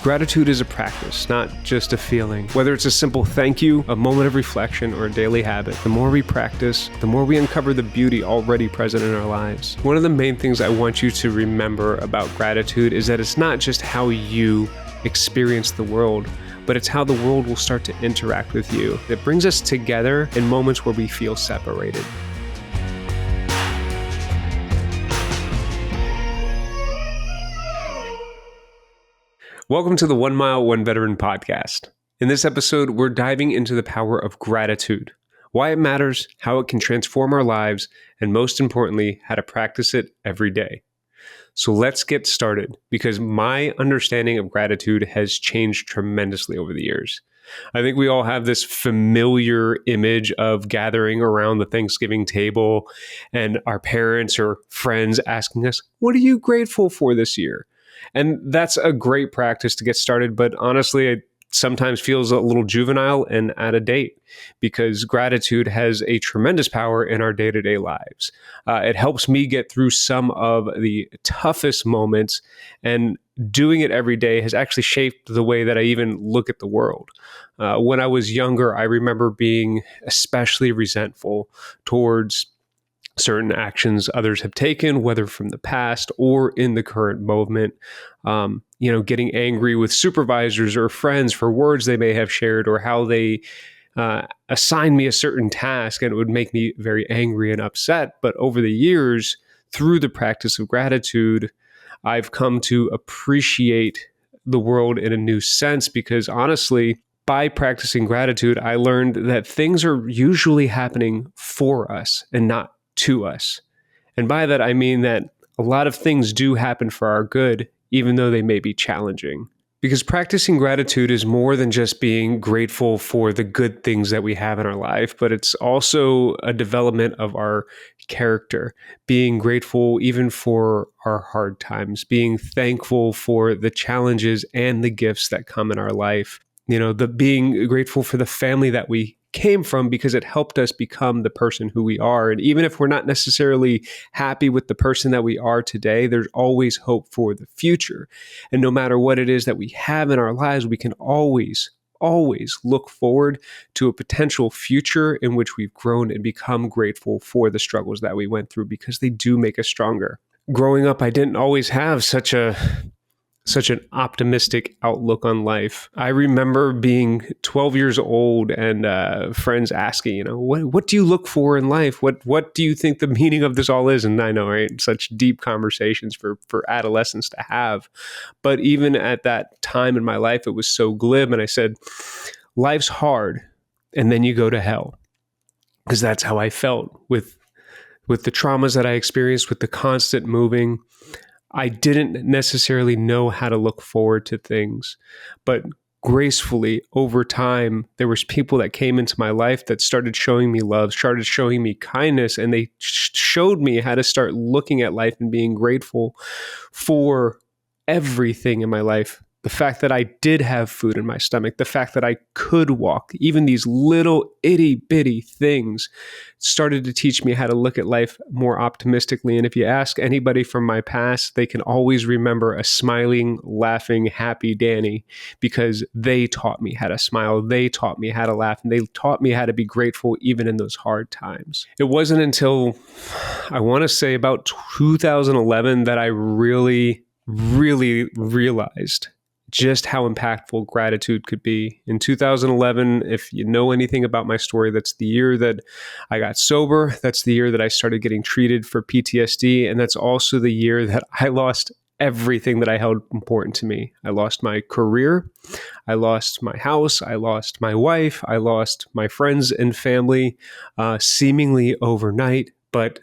Gratitude is a practice, not just a feeling. Whether it's a simple thank you, a moment of reflection, or a daily habit, the more we practice, the more we uncover the beauty already present in our lives. One of the main things I want you to remember about gratitude is that it's not just how you experience the world, but it's how the world will start to interact with you. It brings us together in moments where we feel separated. Welcome to the 1 Mile, 1 Veteran podcast. In this episode, we're diving into the power of gratitude, why it matters, how it can transform our lives, and most importantly, how to practice it every day. So let's get started, because my understanding of gratitude has changed tremendously over the years. I think we all have this familiar image of gathering around the Thanksgiving table and our parents or friends asking us, "What are you grateful for this year?" And that's a great practice to get started, but honestly, it sometimes feels a little juvenile and out of date because gratitude has a tremendous power in our day-to-day lives. It helps me get through some of the toughest moments, and doing it every day has actually shaped the way that I even look at the world. When I was younger, I remember being especially resentful towards certain actions others have taken, whether from the past or in the current moment. Getting angry with supervisors or friends for words they may have shared or how they assigned me a certain task, and it would make me very angry and upset. But over the years, through the practice of gratitude, I've come to appreciate the world in a new sense because honestly, by practicing gratitude, I learned that things are usually happening for us and not to us. And by that, I mean that a lot of things do happen for our good, even though they may be challenging. Because practicing gratitude is more than just being grateful for the good things that we have in our life, but it's also a development of our character, being grateful even for our hard times, being thankful for the challenges and the gifts that come in our life. The being grateful for the family that we came from because it helped us become the person who we are. And even if we're not necessarily happy with the person that we are today, there's always hope for the future. And no matter what it is that we have in our lives, we can always look forward to a potential future in which we've grown and become grateful for the struggles that we went through because they do make us stronger. Growing up, I didn't always have such an optimistic outlook on life. I remember being 12 years old and friends asking, what do you look for in life? What do you think the meaning of this all is? And I know, right? Such deep conversations for adolescents to have. But even at that time in my life, it was so glib. And I said, life's hard, and then you go to hell. Because that's how I felt with the traumas that I experienced, with the constant moving. I didn't necessarily know how to look forward to things, but gracefully over time, there was people that came into my life that started showing me love, started showing me kindness, and they showed me how to start looking at life and being grateful for everything in my life. The fact that I did have food in my stomach, the fact that I could walk, even these little itty bitty things started to teach me how to look at life more optimistically. And if you ask anybody from my past, they can always remember a smiling, laughing, happy Danny because they taught me how to smile. They taught me how to laugh, and they taught me how to be grateful even in those hard times. It wasn't until I want to say about 2011 that I really realized just how impactful gratitude could be. In 2011, if you know anything about my story, that's the year that I got sober. That's the year that I started getting treated for PTSD. And that's also the year that I lost everything that I held important to me. I lost my career. I lost my house. I lost my wife. I lost my friends and family, seemingly overnight. But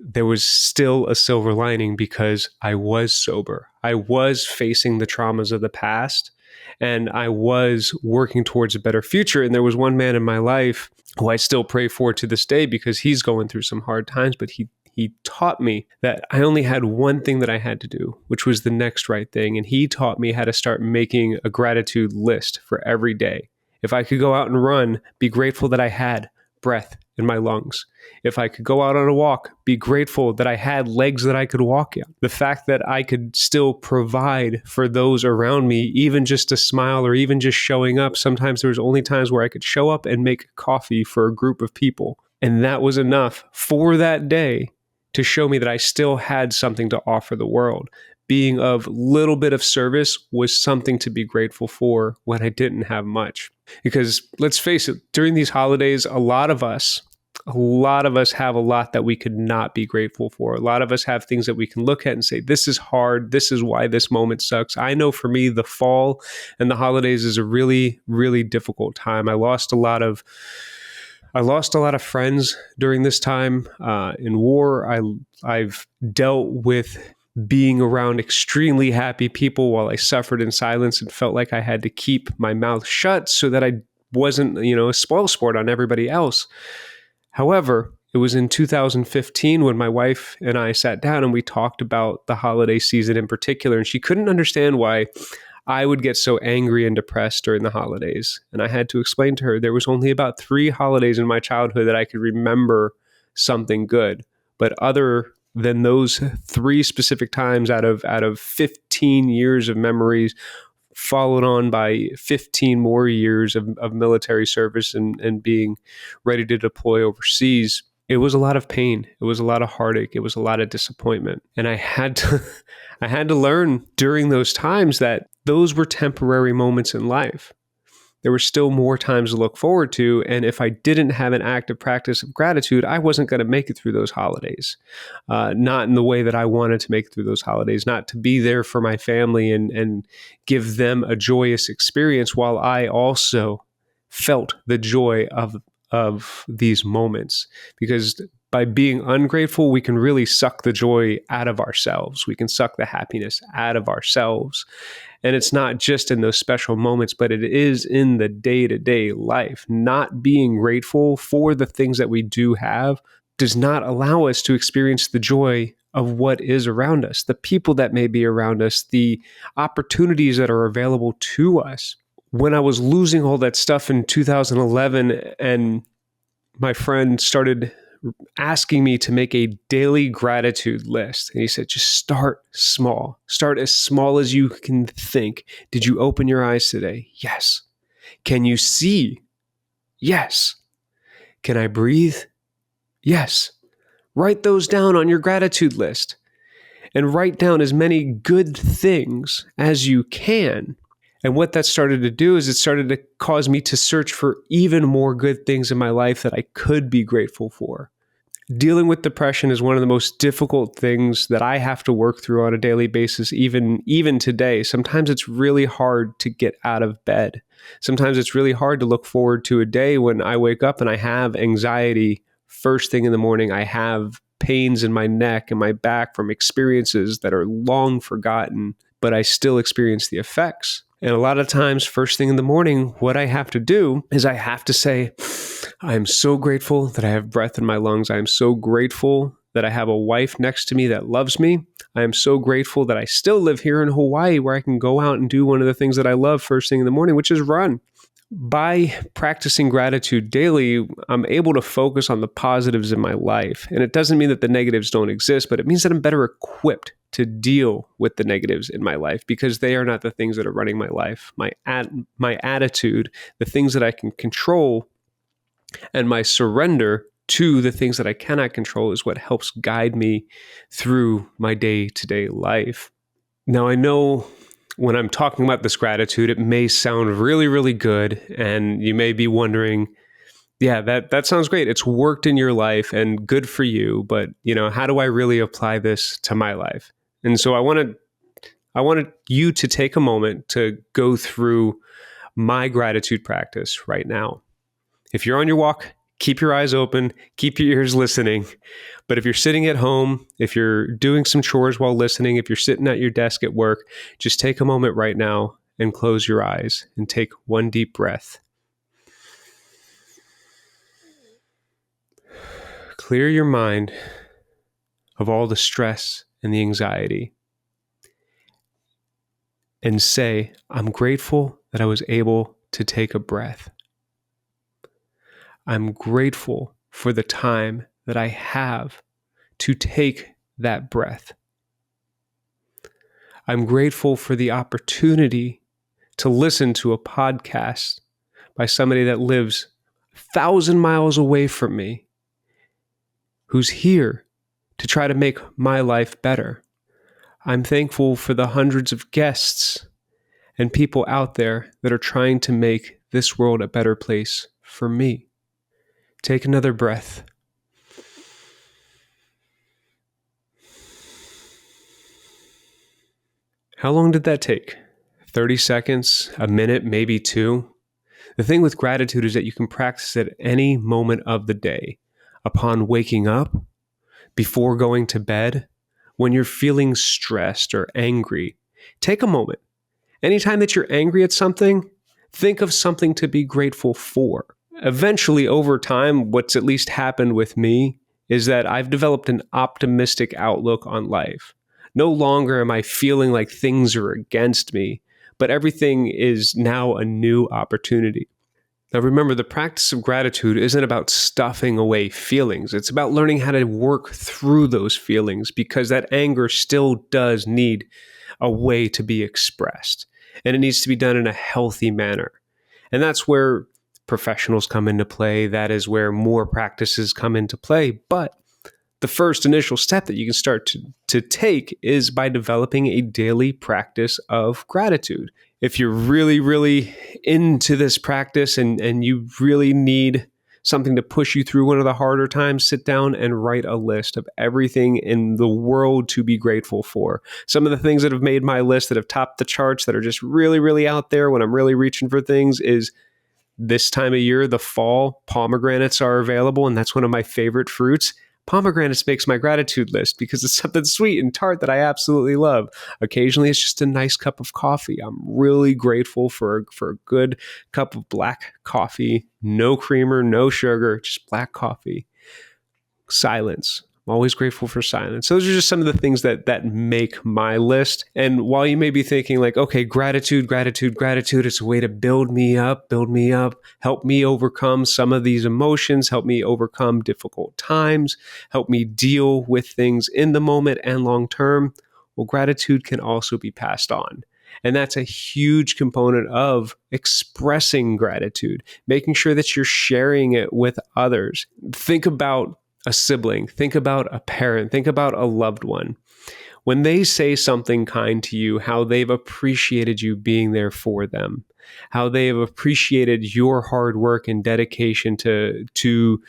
there was still a silver lining because I was sober. I was facing the traumas of the past, and I was working towards a better future. And there was one man in my life who I still pray for to this day because he's going through some hard times, but he taught me that I only had one thing that I had to do, which was the next right thing. And he taught me how to start making a gratitude list for every day. If I could go out and run, be grateful that I had breath in my lungs. If I could go out on a walk, be grateful that I had legs that I could walk in. The fact that I could still provide for those around me, even just a smile or even just showing up. Sometimes there was only times where I could show up and make coffee for a group of people. And that was enough for that day to show me that I still had something to offer the world. Being of little bit of service was something to be grateful for when I didn't have much. Because let's face it, during these holidays, a lot of us have a lot that we could not be grateful for. A lot of us have things that we can look at and say, this is hard. This is why this moment sucks. I know for me, the fall and the holidays is a really, really difficult time. I lost a lot of friends during this time in war. I've dealt with being around extremely happy people while I suffered in silence and felt like I had to keep my mouth shut so that I wasn't, a spoilsport on everybody else. However, it was in 2015 when my wife and I sat down and we talked about the holiday season in particular, and she couldn't understand why I would get so angry and depressed during the holidays. And I had to explain to her there was only about 3 holidays in my childhood that I could remember something good. But other than those 3 specific times out of 15 years of memories, followed on by 15 more years of military service and being ready to deploy overseas, it was a lot of pain. It was a lot of heartache. It was a lot of disappointment. And I had to learn during those times that those were temporary moments in life. There were still more times to look forward to. And if I didn't have an active practice of gratitude, I wasn't going to make it through those holidays. Not in the way that I wanted to make it through those holidays, not to be there for my family and give them a joyous experience while I also felt the joy of these moments. Because by being ungrateful, we can really suck the joy out of ourselves. We can suck the happiness out of ourselves. And it's not just in those special moments, but it is in the day-to-day life. Not being grateful for the things that we do have does not allow us to experience the joy of what is around us, the people that may be around us, the opportunities that are available to us. When I was losing all that stuff in 2011 and my friend started asking me to make a daily gratitude list. And he said, just start small. Start as small as you can think. Did you open your eyes today? Yes. Can you see? Yes. Can I breathe? Yes. Write those down on your gratitude list and write down as many good things as you can. And what that started to do is it started to cause me to search for even more good things in my life that I could be grateful for. Dealing with depression is one of the most difficult things that I have to work through on a daily basis, even today. Sometimes it's really hard to get out of bed. Sometimes it's really hard to look forward to a day when I wake up and I have anxiety first thing in the morning. I have pains in my neck and my back from experiences that are long forgotten, but I still experience the effects. And a lot of times, first thing in the morning, what I have to do is I have to say, I am so grateful that I have breath in my lungs. I am so grateful that I have a wife next to me that loves me. I am so grateful that I still live here in Hawaii where I can go out and do one of the things that I love first thing in the morning, which is run. By practicing gratitude daily, I'm able to focus on the positives in my life. And it doesn't mean that the negatives don't exist, but it means that I'm better equipped to deal with the negatives in my life because they are not the things that are running my life. My attitude, the things that I can control, and my surrender to the things that I cannot control is what helps guide me through my day-to-day life. Now, I know when I'm talking about this gratitude, it may sound really, really good. And you may be wondering, yeah, that sounds great. It's worked in your life and good for you. But, how do I really apply this to my life? And so I wanted you to take a moment to go through my gratitude practice right now. If you're on your walk, keep your eyes open, keep your ears listening. But if you're sitting at home, if you're doing some chores while listening, if you're sitting at your desk at work, just take a moment right now and close your eyes and take one deep breath. Clear your mind of all the stress and the anxiety and say, I'm grateful that I was able to take a breath. I'm grateful for the time that I have to take that breath. I'm grateful for the opportunity to listen to a podcast by somebody that lives 1,000 miles away from me, who's here to try to make my life better. I'm thankful for the hundreds of guests and people out there that are trying to make this world a better place for me. Take another breath. How long did that take? 30 seconds, a minute, maybe 2? The thing with gratitude is that you can practice it at any moment of the day. Upon waking up, before going to bed, when you're feeling stressed or angry, take a moment. Anytime that you're angry at something, think of something to be grateful for. Eventually, over time, what's at least happened with me is that I've developed an optimistic outlook on life. No longer am I feeling like things are against me, but everything is now a new opportunity. Now remember, the practice of gratitude isn't about stuffing away feelings. It's about learning how to work through those feelings, because that anger still does need a way to be expressed. And it needs to be done in a healthy manner. And that's where professionals come into play. That is where more practices come into play. But the first initial step that you can start to take is by developing a daily practice of gratitude. If you're really, really into this practice and you really need something to push you through one of the harder times, sit down and write a list of everything in the world to be grateful for. Some of the things that have made my list, that have topped the charts, that are just really, really out there when I'm really reaching for things, is this time of year, the fall, pomegranates are available, and that's one of my favorite fruits. Pomegranates makes my gratitude list because it's something sweet and tart that I absolutely love. Occasionally, it's just a nice cup of coffee. I'm really grateful for a good cup of black coffee, no creamer, no sugar, just black coffee. Silence. I'm always grateful for silence. Those are just some of the things that make my list. And while you may be thinking like, okay, gratitude, it's a way to build me up, help me overcome some of these emotions, help me overcome difficult times, help me deal with things in the moment and long term. Well, gratitude can also be passed on. And that's a huge component of expressing gratitude, making sure that you're sharing it with others. Think about a sibling, think about a parent, think about a loved one. When they say something kind to you, how they've appreciated you being there for them, how they have appreciated your hard work and dedication to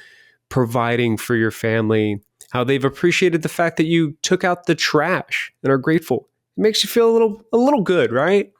providing for your family, how they've appreciated the fact that you took out the trash and are grateful. It makes you feel a little good, right?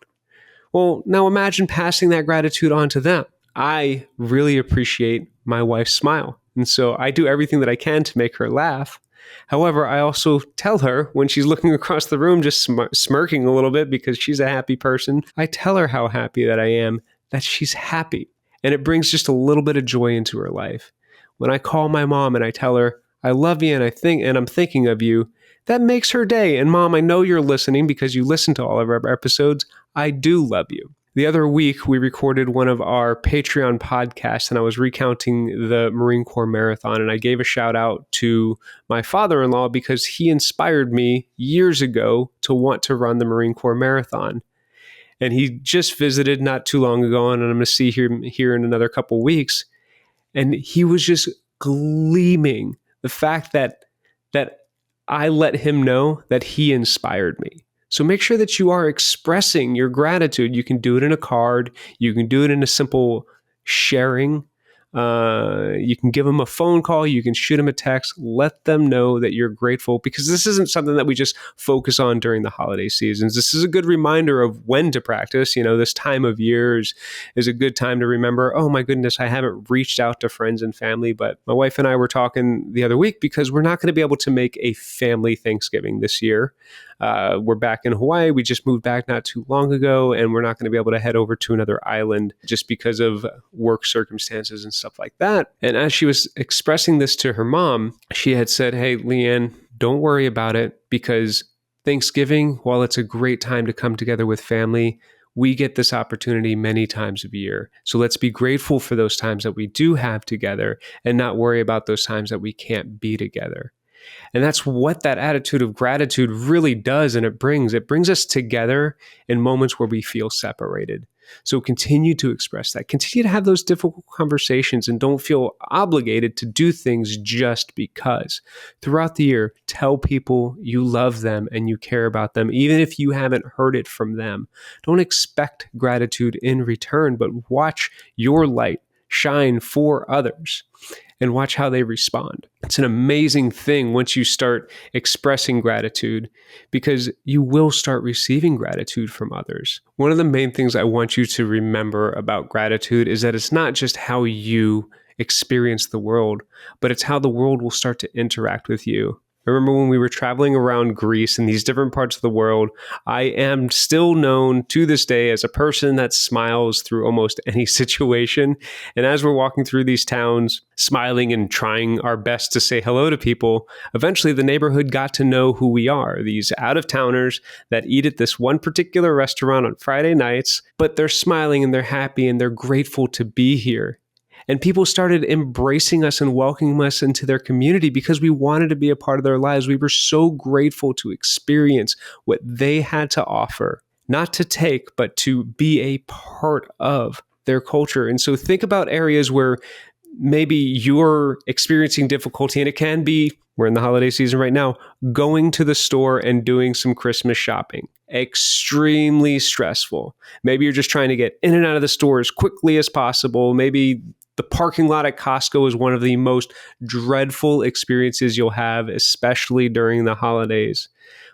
Well, now imagine passing that gratitude on to them. I really appreciate my wife's smile. And so I do everything that I can to make her laugh. However, I also tell her when she's looking across the room, just smirking a little bit because she's a happy person, I tell her how happy that I am that she's happy. And it brings just a little bit of joy into her life. When I call my mom and I tell her, I love you and I'm thinking of you, that makes her day. And Mom, I know you're listening because you listen to all of our episodes. I do love you. The other week, we recorded one of our Patreon podcasts, and I was recounting the Marine Corps Marathon, and I gave a shout out to my father-in-law because he inspired me years ago to want to run the Marine Corps Marathon. And he just visited not too long ago, and I'm going to see him here in another couple weeks. And he was just gleaming the fact that I let him know that he inspired me. So make sure that you are expressing your gratitude. You can do it in a card. You can do it in a simple sharing. You can give them a phone call. You can shoot them a text. Let them know that you're grateful, because this isn't something that we just focus on during the holiday seasons. This is a good reminder of when to practice. You know, this time of year is a good time to remember, oh my goodness, I haven't reached out to friends and family. But my wife and I were talking the other week because we're not going to be able to make a family Thanksgiving this year. We're back in Hawaii. We just moved back not too long ago, and we're not going to be able to head over to another island just because of work circumstances and stuff like that. And as she was expressing this to her mom, she had said, hey, Leanne, don't worry about it, because Thanksgiving, while it's a great time to come together with family, We get this opportunity many times a year. So let's be grateful for those times that we do have together and not worry about those times that we can't be together. And that's what that attitude of gratitude really does. And it brings us together in moments where we feel separated. So continue to express that. Continue to have those difficult conversations and don't feel obligated to do things just because. Throughout the year, tell people you love them and you care about them, even if you haven't heard it from them. Don't expect gratitude in return, but watch your light shine for others and watch how they respond. It's an amazing thing once you start expressing gratitude because you will start receiving gratitude from others. One of the main things I want you to remember about gratitude is that it's not just how you experience the world, but it's how the world will start to interact with you. I remember when we were traveling around Greece and these different parts of the world, I am still known to this day as a person that smiles through almost any situation. And as we're walking through these towns, smiling and trying our best to say hello to people, eventually the neighborhood got to know who we are, these out-of-towners that eat at this one particular restaurant on Friday nights, but they're smiling and they're happy and they're grateful to be here. And people started embracing us and welcoming us into their community because we wanted to be a part of their lives. We were so grateful to experience what they had to offer, not to take, but to be a part of their culture. And so think about areas where maybe you're experiencing difficulty, and it can be, we're in the holiday season right now, going to the store and doing some Christmas shopping. Extremely stressful. Maybe you're just trying to get in and out of the store as quickly as possible. Maybe the parking lot at Costco is one of the most dreadful experiences you'll have, especially during the holidays.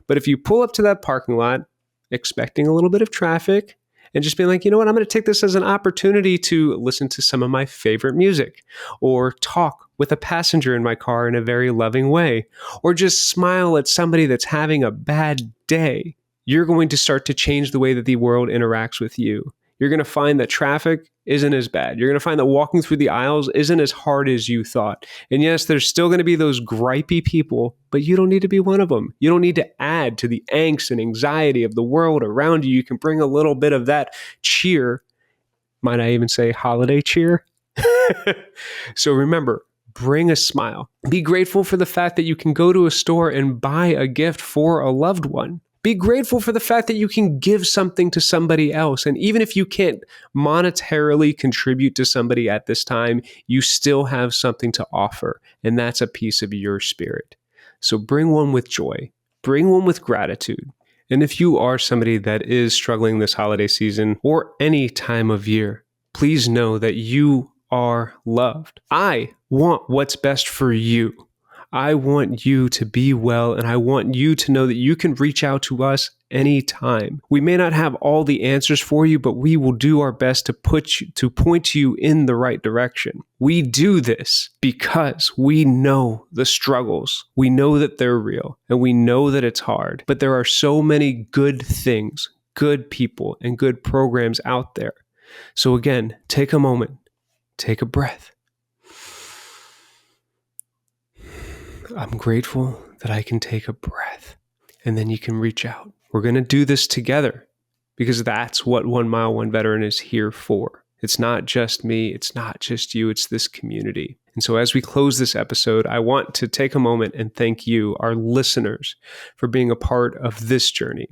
But if you pull up to that parking lot, expecting a little bit of traffic, and just being like, you know what, I'm going to take this as an opportunity to listen to some of my favorite music, or talk with a passenger in my car in a very loving way, or just smile at somebody that's having a bad day, you're going to start to change the way that the world interacts with you. You're going to find that traffic isn't as bad. You're going to find that walking through the aisles isn't as hard as you thought. And yes, there's still going to be those gripey people, but you don't need to be one of them. You don't need to add to the angst and anxiety of the world around you. You can bring a little bit of that cheer. Might I even say holiday cheer? So remember, bring a smile. Be grateful for the fact that you can go to a store and buy a gift for a loved one. Be grateful for the fact that you can give something to somebody else. And even if you can't monetarily contribute to somebody at this time, you still have something to offer. And that's a piece of your spirit. So bring one with joy. Bring one with gratitude. And if you are somebody that is struggling this holiday season or any time of year, please know that you are loved. I want what's best for you. I want you to be well, and I want you to know that you can reach out to us anytime. We may not have all the answers for you, but we will do our best to point you in the right direction. We do this because we know the struggles. We know that they're real, and we know that it's hard. But there are so many good things, good people, and good programs out there. So again, take a moment, take a breath. I'm grateful that I can take a breath, and then you can reach out. We're going to do this together because that's what 1 Mile, 1 Veteran is here for. It's not just me. It's not just you. It's this community. And so as we close this episode, I want to take a moment and thank you, our listeners, for being a part of this journey.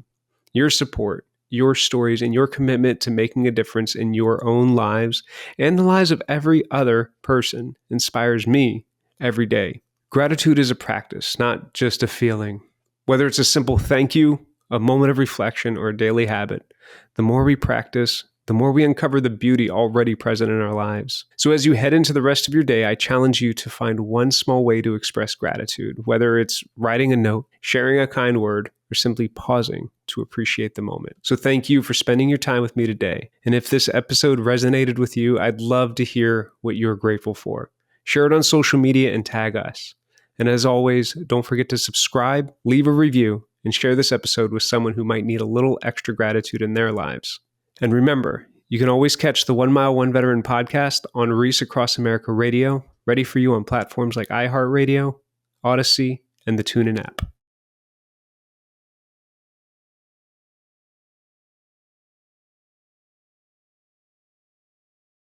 Your support, your stories, and your commitment to making a difference in your own lives and the lives of every other person inspires me every day. Gratitude is a practice, not just a feeling. Whether it's a simple thank you, a moment of reflection, or a daily habit, the more we practice, the more we uncover the beauty already present in our lives. So as you head into the rest of your day, I challenge you to find one small way to express gratitude, whether it's writing a note, sharing a kind word, or simply pausing to appreciate the moment. So thank you for spending your time with me today. And if this episode resonated with you, I'd love to hear what you're grateful for. Share it on social media and tag us. And as always, don't forget to subscribe, leave a review, and share this episode with someone who might need a little extra gratitude in their lives. And remember, you can always catch the 1 Mile, 1 Veteran podcast on Reese Across America Radio, ready for you on platforms like iHeartRadio, Odyssey, and the TuneIn app.